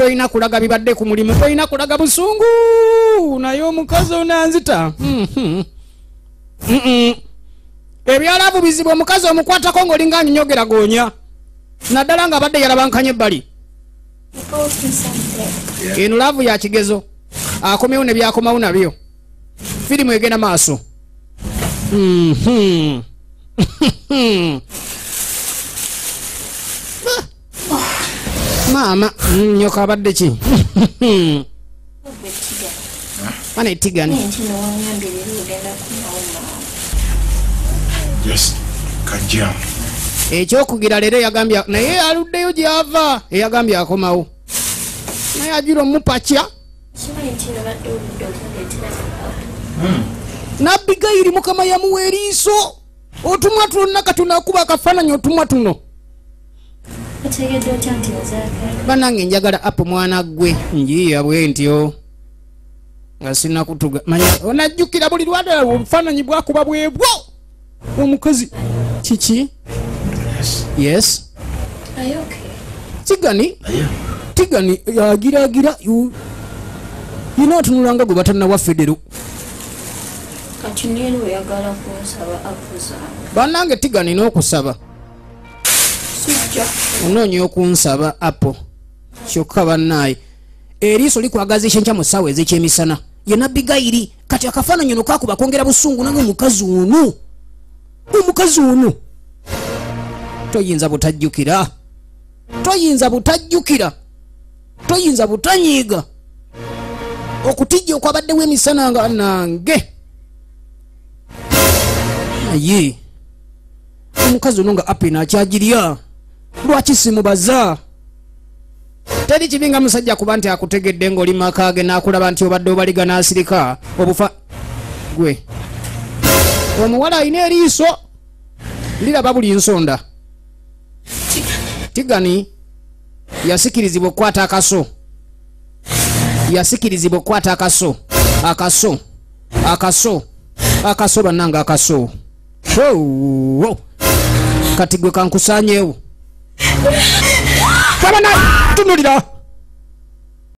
toyina kulaga bibadde ku mulimu toyina kulaga busungu naye omukazi onanzita ebyalavu bizibu omukazi omukwatako ng'olinga anyonyogera goonya naddala nga abadde yalabankanya ebbali eno laavu ya kigezo akomewo ne byakomawo nabyo firimu egenda maaso maama nyoka abadde ki bana etigani ekyokugira leero eyagambye naye aluddeyo gyava eyagambye akomawo naye ajira omupakya Nabigayiri mukama yamuwa eriiso otumwa tulonna katunakuba akafaananyi otumwa tuno banange njagala apo mwana gwe njiya bwe ntyo nga sina kutuga manya onajjukira buli lwada obufaananyi bwakuba bwebwo omukazi kiki yes tigani yagiragira yina otunulanga gwe batannawa federo banange tigani n'okusaba onoonya okunsaba apo kyokka bannaaye eriiso likwagazisha enkya mu ssaawa ez'ekyemisana ye Nabigayiri kati akafaananyi ono kakuba kongera busungu nange omukazi ono toyinza butanyiiga okutijja okwabaddewo emisana nga nange naye omukazi ono nga apina akyagirya lwaki simubaza teri kibi nga musajja kuba nti akutegedde ng'oli makaage n'akulaba nti obadde obaliga n'asirika obufa gwe omuwala alina eriiso liraba buli nsonda tigani yasikirizibwa okukwata akaso bannanga akaso kati gwe kankusaanyeewo tunulira